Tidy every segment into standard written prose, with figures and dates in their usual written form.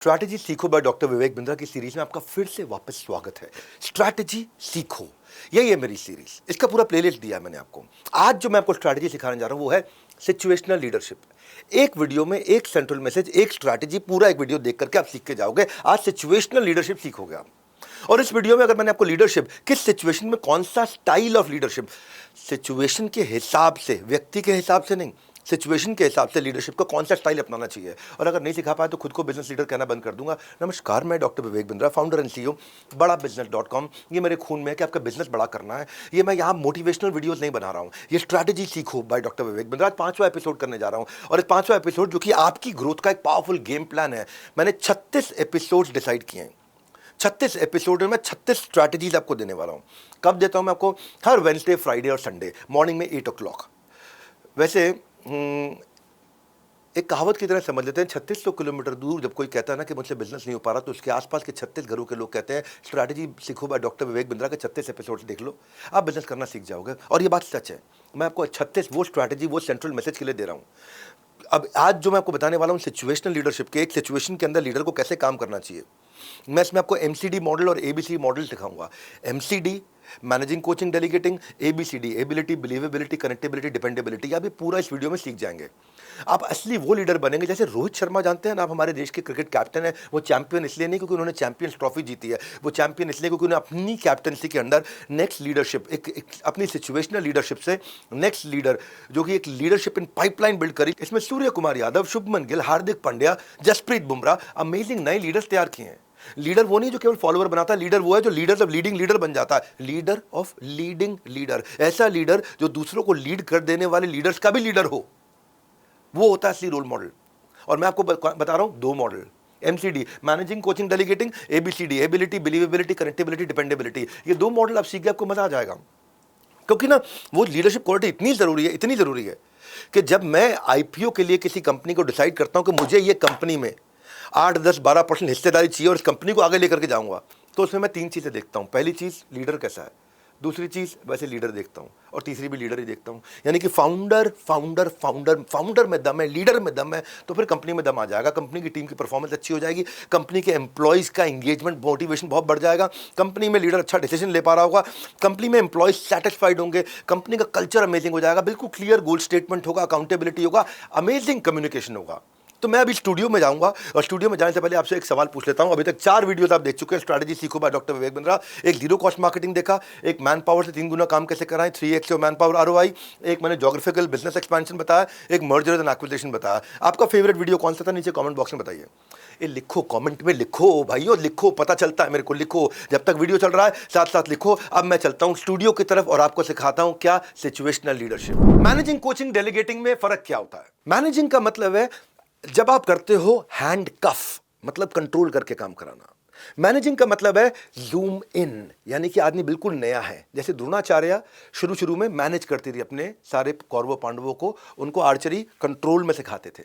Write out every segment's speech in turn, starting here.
Strategy सीखो by doctor Vivek Bindra की series में आपका फिर से वापस स्वागत है। स्ट्रैटेजी सीखो, यही है मेरी सीरीज। इसका पूरा प्लेलिस्ट दिया है मैंने आपको। आज जो मैं आपको स्ट्रैटेजी सिखाने जा रहा हूं वो है सिचुएशनल लीडरशिप। एक वीडियो में एक सेंट्रल मैसेज, एक स्ट्रैटेजी, पूरा एक वीडियो देख करके आप सीख के जाओगे। आज सिचुएशनल लीडरशिप सीखोगे आप। और इस वीडियो में अगर मैंने आपको लीडरशिप किस सिचुएशन में कौन सा स्टाइल ऑफ लीडरशिप, सिचुएशन के हिसाब से, व्यक्ति के हिसाब से नहीं, सिचुएशन के हिसाब से लीडरशिप को कौन सा स्टाइल अपनाना चाहिए। और अगर नहीं सिखा पाए तो खुद को बिजनेस लीडर कहना बंद कर दूंगा। नमस्कार, मैं doctor Vivek Bindra, founder and CEO बड़ा बिजनेस.com। ये मेरे खून में है कि आपका बिजनेस बड़ा करना है। ये मैं यहाँ मोटिवेशनल वीडियोस नहीं बना रहा हूँ, ये स्ट्रैटेजी सीखो बाय डॉक्टर विवेक बिंद्रा। आज 5वां एपिसोड करने जा रहा हूँ और इस 5वां एपिसोड जो कि आपकी ग्रोथ का एक पावरफुल गेम प्लान है। मैंने 36 एपिसोड डिसाइड किए हैं। 36 एपिसोड में मैं 36 स्ट्रैटेजीज आपको देने वाला हूँ। कब देता हूँ मैं आपको? हर वेडनेसडे, फ्राइडे और संडे मॉर्निंग में 8 o'clock। वैसे एक कहावत की तरह समझ लेते हैं, 3600 किलोमीटर दूर जब कोई कहता है ना कि मुझसे बिजनेस नहीं हो पा रहा, तो उसके आसपास के 36 घरों के लोग कहते हैं स्ट्रैटेजी सीखो बाय डॉक्टर विवेक बिंद्रा के 36 एपिसोड देख लो, आप बिजनेस करना सीख जाओगे। और ये बात सच है। मैं आपको 36 वो स्ट्रैटेजी, वो सेंट्रल मैसेज के लिए दे रहा हूँ। अब आज जो मैं आपको बताने वाला हूँ सिचुएशनल लीडरशिप के, एक सिचुएशन के अंदर लीडर को कैसे काम करना चाहिए। मैं इसमें आपको MCD मॉडल और ABC मॉडल सिखाऊंगा। MCD managing, coaching, delegating, ABCD ability, believability, connectability, dependability. आप ये पूरा इस वीडियो में सीख जाएंगे। आप असली वो लीडर बनेंगे जैसे रोहित शर्मा, जानते हैं ना आप, हमारे देश के क्रिकेट कैप्टन है। वो चैंपियन इसलिए नहीं क्योंकि उन्होंने चैंपियंस ट्रॉफी जीती है, वो चैंपियन इसलिए क्योंकि उन्होंने अपनी कैप्टनसी के अंदर नेक्स्ट लीडरशिप, एक अपनी सिचुएशनल लीडरशिप से नेक्स्ट लीडर, जो कि एक लीडरशिप इन पाइपलाइन बिल्ड करी। इसमें सूर्य कुमार यादव, शुभमन गिल, हार्दिक पांड्या, जसप्रीत बुमराह, अमेजिंग नए लीडर्स तैयार किए हैं। लीडर वो नहीं जो केवल फॉलोअर बनाता है, लीडर वो है जो लीडर्स ऑफ लीडिंग लीडर बन जाता है। लीडर ऑफ लीडिंग लीडर, ऐसा लीडर जो दूसरों को लीड कर देने वाले लीडर्स का भी लीडर हो, वो होता है असली रोल मॉडल। और मैं आपको बता रहा हूं 2 model, MCD managing, coaching, delegating, ABCD ability, believability, connectability, dependability. ये 2 मॉडल आप सीख के आपको मजा आ जाएगा। क्योंकि ना वो लीडरशिप क्वालिटी इतनी जरूरी है कि जब मैं IPO के लिए किसी कंपनी को डिसाइड करता हूं कि मुझे ये कंपनी में 8, 10, 12% हिस्सेदारी चाहिए और इस कंपनी को आगे लेकर के जाऊंगा, तो उसमें मैं 3 चीज़ें देखता हूं। पहली चीज़, लीडर कैसा है। दूसरी चीज़, वैसे लीडर देखता हूं। और तीसरी भी लीडर ही देखता हूं। यानी कि फाउंडर में दम है, लीडर में दम है, तो फिर कंपनी में दम आ जाएगा। कंपनी की टीम की परफॉर्मेंस अच्छी हो जाएगी, कंपनी के एम्प्लॉयज़ का इंगेजमेंट, मोटिवेशन बहुत बढ़ जाएगा, कंपनी में लीडर अच्छा डिसीजन ले पा रहा होगा, कंपनी में एम्प्लॉयज सेटिस्फाइड होंगे, कंपनी का कल्चर अमेजिंग हो जाएगा, बिल्कुल क्लियर गोल स्टेटमेंट होगा, अकाउंटेबिलिटी होगा, अमेजिंग कम्युनिकेशन होगा। तो मैं अभी स्टूडियो में जाऊंगा और स्टूडियो में जाने से पहले आपसे एक सवाल पूछ लेता हूं। अभी तक 4 वीडियोस आप देख चुके हैं स्ट्रैटेजी सीखो बाय डॉक्टर विवेक बिंद्रा। एक जीरो कॉस्ट मार्केटिंग देखा, एक मैन पावर से 3 गुना काम कैसे कराएं, 3x मैन पावर ROI, एक मैंने ज्योग्राफिकल बिजनेस एक्सपेंशन बताया, एक मर्जर एंड एक्विजिशन बताया। आपका फेवरेट वीडियो कौन सा था, नीचे कमेंट बॉक्स में बताइए। ये लिखो, कमेंट में लिखो भाइयों, लिखो, पता चलता है मेरे को। लिखो, जब तक वीडियो चल रहा है साथ साथ लिखो। अब मैं चलता हूं स्टूडियो की तरफ और आपको सिखाता हूं क्या situational leadership. Managing, coaching, delegating में फर्क क्या होता है। मैनेजिंग का मतलब है जब आप करते हो हैंड कफ, मतलब कंट्रोल करके काम कराना। मैनेजिंग का मतलब है जूम इन, यानी कि आदमी बिल्कुल नया है। जैसे द्रोणाचार्य शुरू में मैनेज करती थी अपने सारे कौरवों पांडवों को, उनको आर्चरी कंट्रोल में सिखाते थे।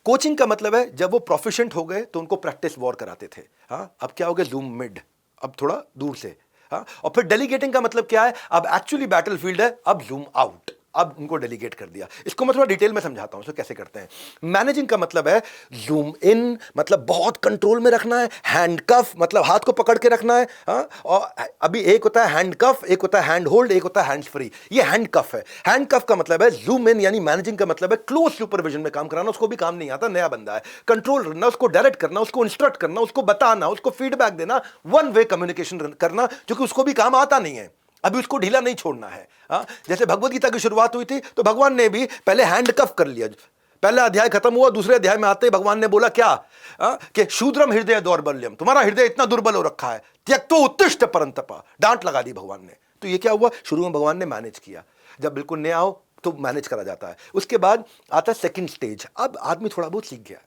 कोचिंग का मतलब है जब वो प्रोफिशिएंट हो गए तो उनको प्रैक्टिस वॉर कराते थे। हाँ, अब क्या हो गया, जूम मिड, अब थोड़ा दूर से। हाँ, और फिर डेलीगेटिंग का मतलब क्या है, अब एक्चुअली बैटलफील्ड है, अब जूम आउट, अब उनको डेलीगेट कर दिया। इसको मैं थोड़ा डिटेल में समझाता हूं इसको कैसे करते हैं। मैनेजिंग का मतलब है जूम इन, मतलब बहुत कंट्रोल में रखना है। हैंडकफ मतलब हाथ को पकड़ के रखना है। हाँ, और अभी एक होता है हैंडकफ, एक होता है हैंड होल्ड, एक होता है हैंड्स फ्री। ये हैंडकफ है। हैंडकफ का मतलब है जूम इन, यानी मैनेजिंग का मतलब है क्लोज सुपरविजन में काम कराना। उसको भी काम नहीं आता, नया बंदा है, कंट्रोल करना, उसको डायरेक्ट करना, उसको इंस्ट्रक्ट करना, उसको बताना, उसको फीडबैक देना, 1 वे कम्युनिकेशन करना, जो कि उसको भी काम आता नहीं है। अभी उसको ढीला नहीं छोड़ना है। जैसे भगवत गीता की शुरुआत हुई थी तो भगवान ने भी पहले हैंडकफ कर लिया। पहला अध्याय खत्म हुआ, दूसरे अध्याय में आते ही भगवान ने बोला क्या, कि शूद्रम हृदय दौर्बल्यम, तुम्हारा हृदय इतना दुर्बल हो रखा है, त्यक्तो उत्तिष्ठ परंतपा, डांट लगा दी भगवान ने। तो ये क्या हुआ, शुरू में भगवान ने मैनेज किया। जब बिल्कुल नया हो तो मैनेज करा जाता है। उसके बाद आता है सेकंड स्टेज। अब आदमी थोड़ा बहुत सीख गया,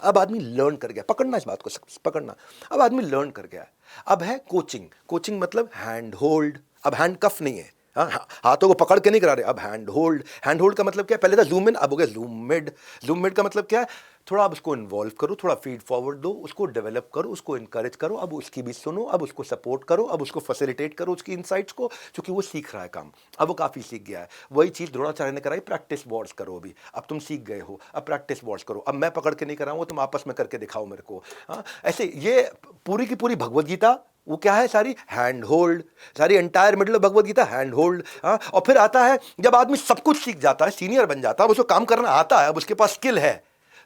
अब आदमी लर्न कर गया, पकड़ना इस बात को, पकड़ना। अब आदमी लर्न कर गया। अब है कोचिंग। कोचिंग मतलब हैंड होल्ड, अब हैंड कफ नहीं है। हाँ, हाथों को पकड़ के नहीं करा रहे, अब हैंड होल्ड। हैंड होल्ड का मतलब क्या है? पहले था जूम इन, अब हो गया जूम मिड। जूम मिड का मतलब क्या है? थोड़ा अब उसको इन्वॉल्व करो, थोड़ा फीड फॉरवर्ड दो, उसको डेवलप करो, उसको इंकरेज करो, अब उसकी भी सुनो, अब उसको सपोर्ट करो, अब उसको फैसिलिटेट करो उसकी इनसाइट्स को, क्योंकि वो सीख रहा है काम, अब वो काफ़ी सीख गया है। वही चीज़ द्रोणाचार्य ने कराई, प्रैक्टिस बोर्ड्स करो। अभी अब तुम सीख गए हो, अब प्रैक्टिस बोर्ड्स करो। अब मैं पकड़ के नहीं कराऊंगा, तुम आपस में करके दिखाओ मेरे को। हाँ, ऐसे ये पूरी की पूरी भगवद गीता वो क्या है? सारी हैंड होल्ड, सारी entire middle of Bhagavad Gita hand hold. हाँ, और फिर आता है जब आदमी सब कुछ सीख जाता है, सीनियर बन जाता है, अब उसको काम करना आता है, अब उसके पास स्किल है,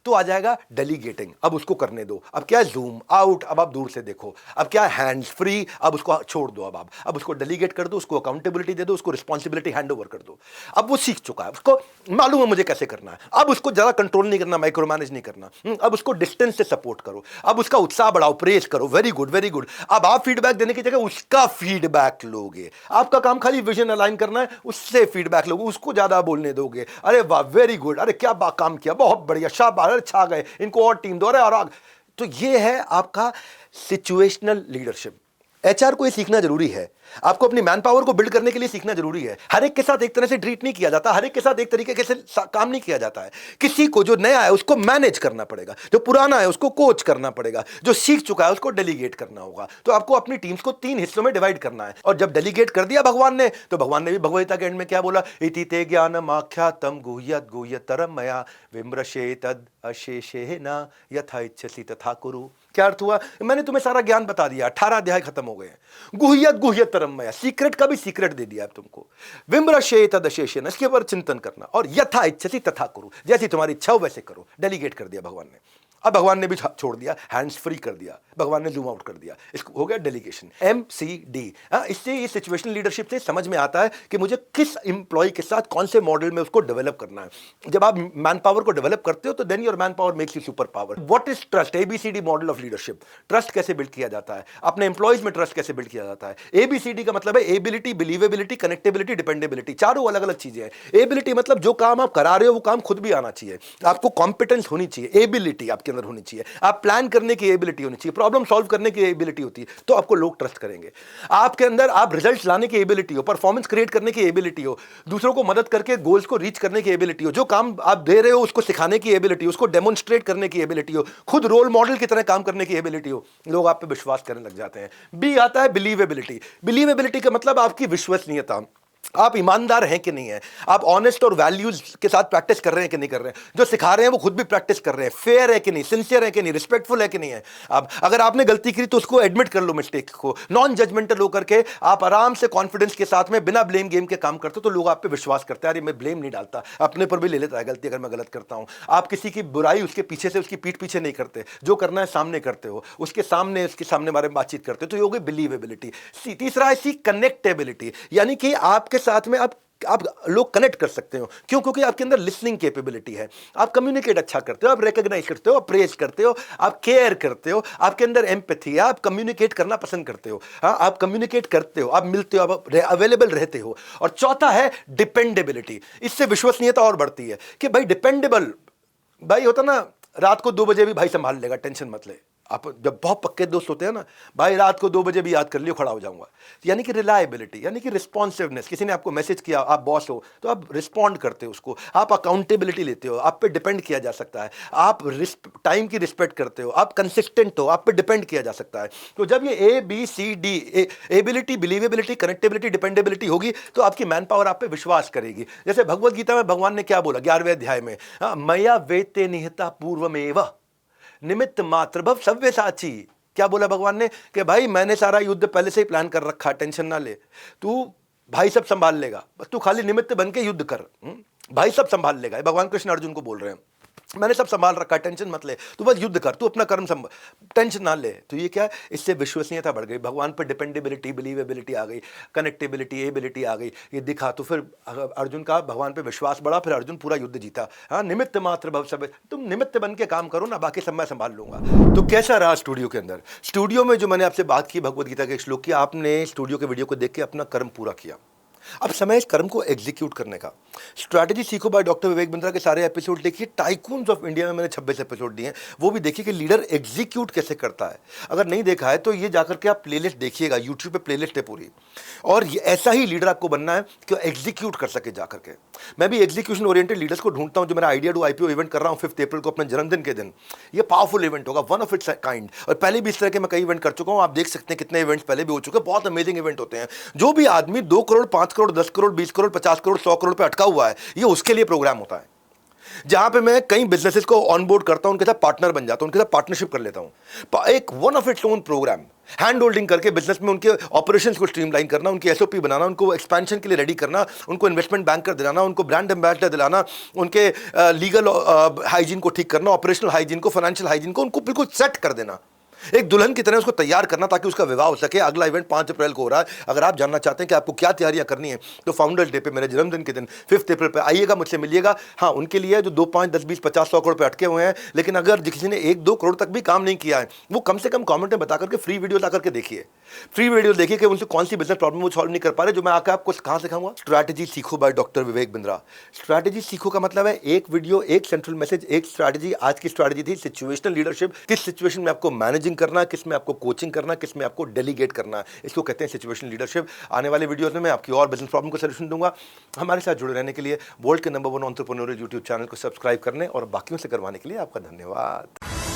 तो आ जाएगा डेलीगेटिंग। अब उसको करने दो। अब क्या है? जूम आउट, अब आप दूर से देखो। अब क्या है? हैंड्स फ्री, अब उसको छोड़ दो। अब उसको डेलीगेट कर दो, उसको अकाउंटेबिलिटी दे दो, उसको रिस्पॉन्सिबिलिटी हैंड ओवर कर दो। अब वो सीख चुका है, उसको मालूम है मुझे कैसे करना है। अब उसको ज़्यादा कंट्रोल नहीं करना, माइक्रो मैनेज नहीं करना। अब उसको डिस्टेंस से सपोर्ट करो, अब उसका उत्साह बढ़ाओ, प्रेज करो, वेरी गुड वेरी गुड। अब आप फीडबैक देने की जगह उसका फीडबैक लोगे। आपका काम खाली विजन अलाइन करना है, उससे फीडबैक लोगे, उसको ज़्यादा बोलने दोगे। अरे वाह, वेरी गुड, अरे क्या काम किया, बहुत बढ़िया, शाबाश, अरे छा गए, इनको और टीम दो, अरे और तो ये है आपका सिचुएशनल लीडरशिप। एचआर को ये सीखना जरूरी है। आपको अपनी मैन पावर को बिल्ड करने के लिए सीखना जरूरी है। हर एक के साथ एक तरह से ट्रीट नहीं किया जाता, हर एक के साथ एक तरीके से काम नहीं किया जाता है। किसी को जो नया है उसको मैनेज करना पड़ेगा, जो पुराना है उसको कोच करना पड़ेगा, जो सीख चुका है उसको डेलीगेट करना होगा। तो आपको अपनी टीम्स को 3 हिस्सों में डिवाइड करना है। और जब डेलीगेट कर दिया भगवान ने, तो भगवान ने भी भगवद गीता के एंड में क्या बोला? इति ते ज्ञानम आख्यातम गुह्यत गुह्यतरम मया विमृशेतद अशेषेण यथा इच्छसि तथा कुरु। क्या अर्थ हुआ? मैंने तुम्हें सारा ज्ञान बता दिया, 18 अध्याय खत्म हो गए हैं। गुह्यत गुह्यतरम मया, सीक्रेट का भी सीक्रेट दे दिया तुमको। विमृशेतद अशेषेण, इसके ऊपर चिंतन करना, और यथा इच्छसि तथा कुरु, जैसी तुम्हारी इच्छा हो वैसे करो। डेलीगेट कर दिया भगवान ने। अब भगवान ने भी छोड़ दिया, हैंड्स फ्री कर दिया, भगवान ने जूम आउट कर दिया। इसको हो गया डेलीगेशन, MCD। इससे ये सिचुएशनल लीडरशिप से समझ में आता है कि मुझे किस एम्प्लॉय के साथ कौन से मॉडल में उसको डेवलप करना है। जब आप मैन पावर को डेवलप करते हो तो then your man power makes you super power. What is trust? ABCD model of leadership. Trust कैसे बिल्ड किया जाता है, अपने एम्प्लॉयज में ट्रस्ट कैसे बिल्ड किया जाता है। ABCD का मतलब है एबिलिटी, बिलीवेबिलिटी, कनेक्टेबिलिटी, डिपेंडेबिलिटी। चारों अलग अलग चीजें हैं। एबिलिटी मतलब जो काम आप करा रहे हो वो काम खुद भी आना चाहिए, आपको कॉम्पिटेंस होनी चाहिए, एबिलिटी आपके अंदर होनी चाहिए, आप प्लान करने की एबिलिटी होनी चाहिए, प्रॉब्लम सॉल्व करने की एबिलिटी होती है, तो आपको लोग ट्रस्ट करेंगे। आपके अंदर आप रिजल्ट्स लाने की एबिलिटी हो, परफॉर्मेंस क्रिएट करने की एबिलिटी हो, दूसरों को मदद करके गोल्स को रीच करने की एबिलिटी हो, जो काम आप दे रहे हो उसको सिखाने की एबिलिटी, उसको डेमोन्स्ट्रेट करने की एबिलिटी हो, खुद रोल मॉडल की तरह काम करने की एबिलिटी हो, लोग आप पे विश्वास करने लग जाते हैं। बी आता है बिलीवेबिलिटी। बिलीवेबिलिटी का मतलब आपकी विश्वसनीयता, आप ईमानदार हैं कि नहीं है, आप ऑनेस्ट और वैल्यूज के साथ प्रैक्टिस कर रहे हैं कि नहीं कर रहे हैं, जो सिखा रहे हैं वो खुद भी प्रैक्टिस कर रहे हैं, फेयर है कि नहीं, सिंसियर है कि नहीं, रिस्पेक्टफुल है कि नहीं है। आप अगर आपने गलती की तो उसको एडमिट कर लो, मिस्टेक को, नॉन जजमेंटल होकर के आप आराम से कॉन्फिडेंस के साथ में बिना ब्लेम गेम के काम करते हो, तो लोग आप पे विश्वास करते हैं। अरे मैं ब्लेम नहीं डालता, अपने पर भी ले लेता है गलती अगर मैं गलत करता हूं। आप किसी की बुराई उसके पीछे से, उसकी पीठ पीछे नहीं करते, जो करना है सामने करते हो, उसके सामने बारे में बातचीत करते हो, तो ये हो गई बिलीवेबिलिटी। तीसरा है सी कनेक्टेबिलिटी, यानी कि आपके साथ में आप लोग कनेक्ट कर सकते हो। क्यों? क्योंकि आपके अंदर लिसनिंग कैपेबिलिटी है, आप कम्युनिकेट अच्छा करते हो, आप रिकॉग्नाइज करते हो, आप प्रेज करते हो, आप केयर करते हो, आपके अंदर एम्पैथी है, आप कम्युनिकेट करना पसंद करते हो। हाँ, आप कम्युनिकेट करते हो, आप मिलते हो, आप अवेलेबल रहते हो। और चौथा है डिपेंडेबिलिटी। इससे विश्वसनीयता और बढ़ती है कि भाई डिपेंडेबल भाई होता ना, रात को 2 बजे भी भाई संभाल लेगा, टेंशन मत ले। आप जब बहुत पक्के दोस्त होते हैं ना, भाई रात को 2 बजे भी याद कर लियो, खड़ा हो जाऊंगा। यानी कि रिलायबिलिटी, यानी कि रिस्पॉन्सिवनेस। किसी ने आपको मैसेज किया, आप बॉस हो तो आप रिस्पॉन्ड करते हो उसको, आप अकाउंटेबिलिटी लेते हो, आप पे डिपेंड किया जा सकता है, आप टाइम की रिस्पेक्ट करते हो, आप कंसिस्टेंट हो, आप पे डिपेंड किया जा सकता है। तो जब ये ABCD, ability, believability, connectability, dependability होगी, तो आपकी मैन पावर आप पे विश्वास करेगी। जैसे भगवद गीता में भगवान ने क्या बोला 11वें अध्याय में? मया वेते निहता पूर्वमेव निमित्त मात्र भव सव्यसाची। क्या बोला भगवान ने? कि भाई मैंने सारा युद्ध पहले से ही प्लान कर रखा, टेंशन ना ले, तू भाई सब संभाल लेगा, बस तू खाली निमित्त बन के युद्ध कर, भाई सब संभाल लेगा। भगवान कृष्ण अर्जुन को बोल रहे हैं, मैंने सब संभाल रखा, टेंशन मत ले, तू बस युद्ध कर, तू अपना कर्म टेंशन ना ले। तो ये क्या है? इससे विश्वसनीयता बढ़ गई, भगवान पर डिपेंडेबिलिटी, बिलीवेबिलिटी आ गई, कनेक्टेबिलिटी, एबिलिटी आ गई, ये दिखा। तो फिर अर्जुन का भगवान पे विश्वास बढ़ा, फिर अर्जुन पूरा युद्ध जीता। हाँ, निमित्त मात्र भव सब, तुम निमित्त बन के काम करो ना, बाकी सब मैं संभाल लूंगा। तो कैसा रहा स्टूडियो के अंदर? स्टूडियो में जो मैंने आपसे बात की भगवद गीता के श्लोक की, आपने स्टूडियो के वीडियो को देख के अपना कर्म पूरा किया, अब समय इस कर्म को एग्जीक्यूट करने का। स्ट्रैटेजी सीखो बाय डॉक्टर विवेक बिंद्रा के सारे एपिसोड देखिए। टाइकून्स ऑफ इंडिया में मैंने 26 एपिसोड दिए हैं, वो भी देखिए कि लीडर एग्जीक्यूट कैसे करता है। अगर नहीं देखा है तो ये जाकर के आप प्लेलिस्ट देखिएगा, यूट्यूब पे प्लेलिस्ट है पूरी। और ये ऐसा ही लीडर आपको बनना है कि एग्जीक्यूट कर सके जाकर के। मैं भी एग्जीक्यूशन ओरिएंटेड लीडर्स को ढूंढता हूं। जो मेरा आइडिया टू आईपीओ इवेंट कर रहा हूं 5 अप्रैल को अपने जन्मदिन के दिन, ये पावरफुल इवेंट होगा, वन ऑफ इट्स काइंड। और पहले भी इस तरह के मैं कई इवेंट कर चुका हूं, आप देख सकते हैं कितने इवेंट्स पहले भी हो चुके हैं, बहुत अमेजिंग इवेंट होते हैं। जो भी आदमी 2 करोड़ 5 करोड़ 10 करोड़ 20 करोड़ 50 करोड़ 100 करोड़ पे अटका हुआ है, ये उसके लिए प्रोग्राम होता है, जहां पे मैं कई बिजनेसेस को ऑनबोर्ड करता हूं, उनके साथ पार्टनर बन जाता हूं, उनके साथ पार्टनरशिप कर लेता हूं। एक one of its own program, hand holding करके बिजनेस में उनके ऑपरेशंस को स्ट्रीमलाइन करना, उनकी एसओपी बनाना, उनको एक्सपेंशन के लिए रेडी करना, उनको इन्वेस्टमेंट बैंकर दिलाना, उनको ब्रांड एम्बेसडर दिलाना, उनके लीगल हाइजीन को ठीक करना, ऑपरेशनल हाइजीन को, फाइनेंशियल हाइजीन को, उनको बिल्कुल सेट कर देना, एक दुल्हन की तरह उसको तैयार करना ताकि उसका विवाह हो सके। अगला इवेंट 5 अप्रैल को हो रहा है। अगर आप जानना चाहते हैं कि आपको क्या तैयारियां करनी है तो फाउंडर्स डे पे, मेरे जन्मदिन के दिन 5 अप्रैल पे आइएगा, मुझसे मिलिएगा। हाँ, उनके लिए जो 2 5 10 20 50 100 करोड़ पे अटके हुए हैं, लेकिन अगर किसी ने 1 2 करोड़ तक भी काम नहीं किया है, वो कम से कम कॉमेंट में बता करके फ्री वीडियो ला करके देखिए। फ्री वीडियो देखिए कि उनसे कौन सी बिजनेस प्रॉब्लम वो सॉल्व नहीं कर पा रहे, जो मैं आकर आपको कहां सिखाऊंगा। स्ट्रैटेजी सीखो by doctor Vivek Bindra. Strategy सीखो का मतलब है एक वीडियो, एक सेंट्रल मैसेज, एक स्ट्रैटेजी। आज की स्ट्रैटेजी थी सिचुएशनल लीडरशिप। किस सिचुएशन में आपको मैनेजिंग करना, किस में आपको कोचिंग करना, किस में आपको डेलीगेट करना, इसको कहते हैं सिचुएशनल लीडरशिप। आने वाले वीडियोस में मैं आपकी और बिजनेस प्रॉब्लम को सॉल्यूशन दूंगा। हमारे साथ जुड़े रहने के लिए वर्ल्ड के नंबर 1 एंटरप्रेन्योरियल यूट्यूब चैनल को सब्सक्राइब करने और बाकियों से करवाने के लिए आपका धन्यवाद।